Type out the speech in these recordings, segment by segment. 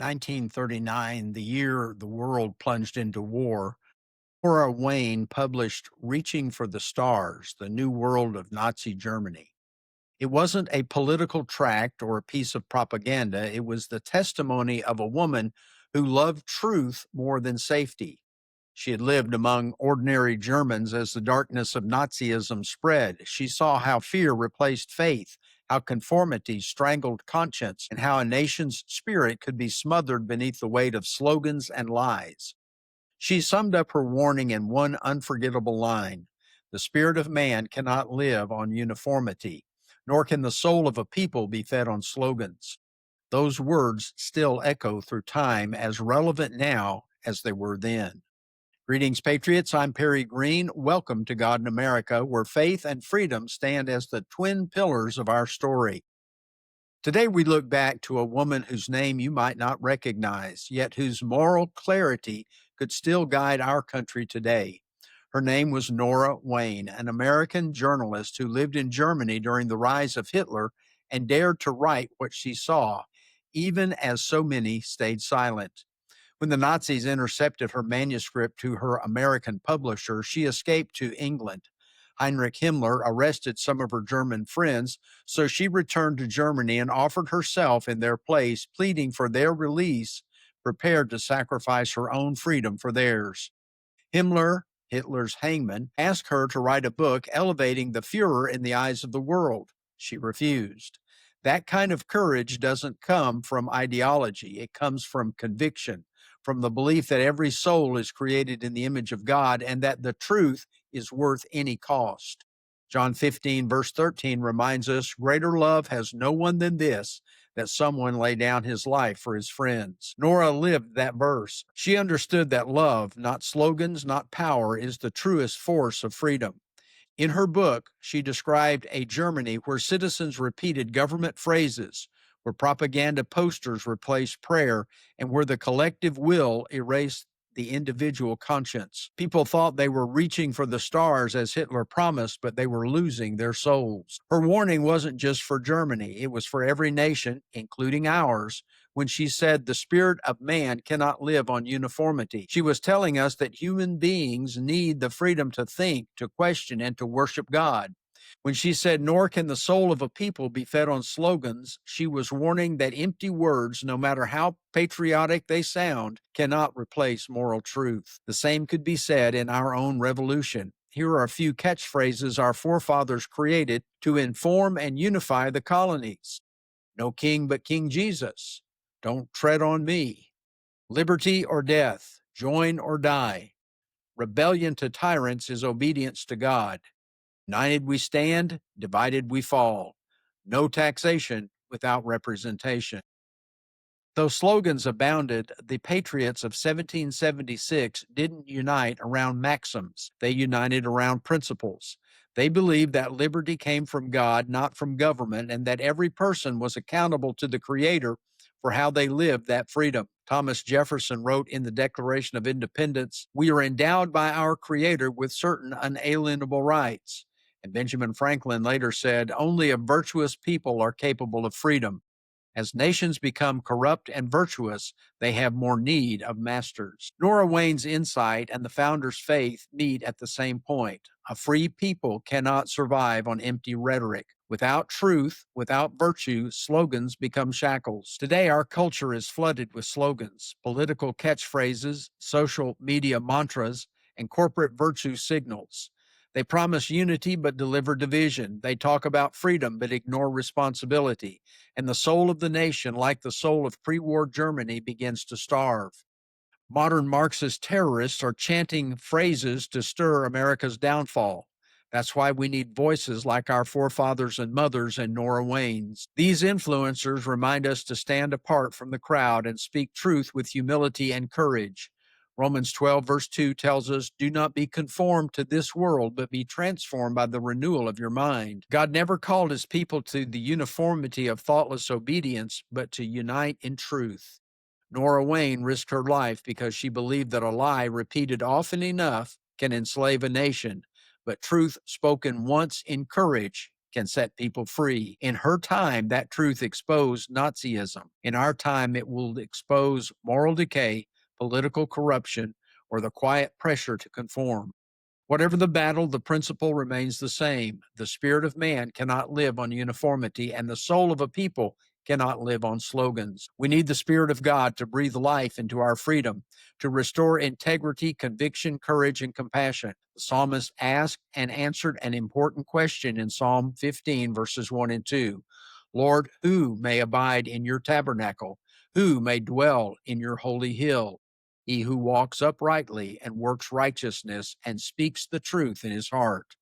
1939, the year the world plunged into war, Nora Wain published Reaching for the Stars, The New World of Nazi Germany. It wasn't a political tract or a piece of propaganda. It was the testimony of a woman who loved truth more than safety. She had lived among ordinary Germans as the darkness of Nazism spread. She saw how fear replaced faith, how conformity strangled conscience, and how a nation's spirit could be smothered beneath the weight of slogans and lies. She summed up her warning in one unforgettable line: "The spirit of man cannot live on uniformity, nor can the soul of a people be fed on slogans." Those words still echo through time, as relevant now as they were then. Greetings, Patriots. I'm Perry Greene. Welcome to God in America, where faith and freedom stand as the twin pillars of our story. Today, we look back to a woman whose name you might not recognize, yet whose moral clarity could still guide our country today. Her name was Nora Wain, an American journalist who lived in Germany during the rise of Hitler and dared to write what she saw, even as so many stayed silent. When the Nazis intercepted her manuscript to her American publisher, she escaped to England. Heinrich Himmler arrested some of her German friends, so she returned to Germany and offered herself in their place, pleading for their release, prepared to sacrifice her own freedom for theirs. Himmler, Hitler's hangman, asked her to write a book elevating the Fuhrer in the eyes of the world. She refused. That kind of courage doesn't come from ideology. It comes from conviction, from the belief that every soul is created in the image of God and that the truth is worth any cost. John 15, verse 13 reminds us, "Greater love has no one than this, that someone lay down his life for his friends." Nora lived that verse. She understood that love, not slogans, not power, is the truest force of freedom. In her book, she described a Germany where citizens repeated government phrases, where propaganda posters replaced prayer, and where the collective will erased the individual conscience. People thought they were reaching for the stars as Hitler promised, but they were losing their souls. Her warning wasn't just for Germany, it was for every nation, including ours, when she said the spirit of man cannot live on uniformity. She was telling us that human beings need the freedom to think, to question, and to worship God. When she said, "Nor can the soul of a people be fed on slogans," she was warning that empty words, no matter how patriotic they sound, cannot replace moral truth. The same could be said in our own revolution. Here are a few catchphrases our forefathers created to inform and unify the colonies: "No king but King Jesus," "Don't tread on me," "Liberty or death," "Join or die," "Rebellion to tyrants is obedience to God," "United we stand, divided we fall," "No taxation without representation." Though slogans abounded, the patriots of 1776 didn't unite around maxims. They united around principles. They believed that liberty came from God, not from government, and that every person was accountable to the Creator for how they lived that freedom. Thomas Jefferson wrote in the Declaration of Independence, "We are endowed by our Creator with certain unalienable rights." And Benjamin Franklin later said, "Only a virtuous people are capable of freedom. As nations become corrupt and virtuous, they have more need of masters." Nora Wain's insight and the founder's faith meet at the same point. A free people cannot survive on empty rhetoric. Without truth, without virtue, slogans become shackles. Today, our culture is flooded with slogans, political catchphrases, social media mantras, and corporate virtue signals. They promise unity but deliver division. They talk about freedom but ignore responsibility. And the soul of the nation, like the soul of pre-war Germany, begins to starve. Modern Marxist terrorists are chanting phrases to stir America's downfall. That's why we need voices like our forefathers and mothers and Nora Wayne's. These influencers remind us to stand apart from the crowd and speak truth with humility and courage. Romans 12, verse 2 tells us, "Do not be conformed to this world, but be transformed by the renewal of your mind." God never called his people to the uniformity of thoughtless obedience, but to unite in truth. Nora Wain risked her life because she believed that a lie repeated often enough can enslave a nation, but truth spoken once in courage can set people free. In her time, that truth exposed Nazism. In our time, it will expose moral decay, political corruption, or the quiet pressure to conform. Whatever the battle, the principle remains the same. The spirit of man cannot live on uniformity, and the soul of a people cannot live on slogans. We need the Spirit of God to breathe life into our freedom, to restore integrity, conviction, courage, and compassion. The psalmist asked and answered an important question in Psalm 15, verses 1 and 2. Lord, who may abide in your tabernacle? Who may dwell in your holy hill? He who walks uprightly and works righteousness and speaks the truth in his heart.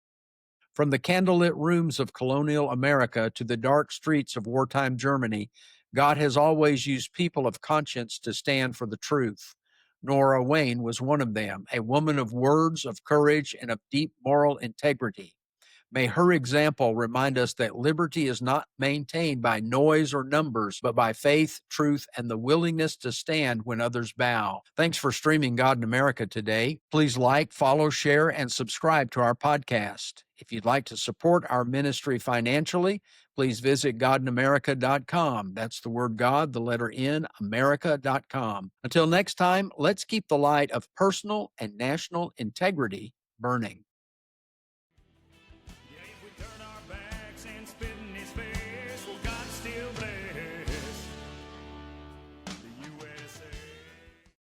From the candlelit rooms of colonial America to the dark streets of wartime Germany, God has always used people of conscience to stand for the truth. Nora Wain was one of them, a woman of words, of courage, and of deep moral integrity. May her example remind us that liberty is not maintained by noise or numbers, but by faith, truth, and the willingness to stand when others bow. Thanks for streaming God in America today. Please like, follow, share, and subscribe to our podcast. If you'd like to support our ministry financially, please visit godinamerica.com. That's the word God, the letter N, America.com. Until next time, let's keep the light of personal and national integrity burning.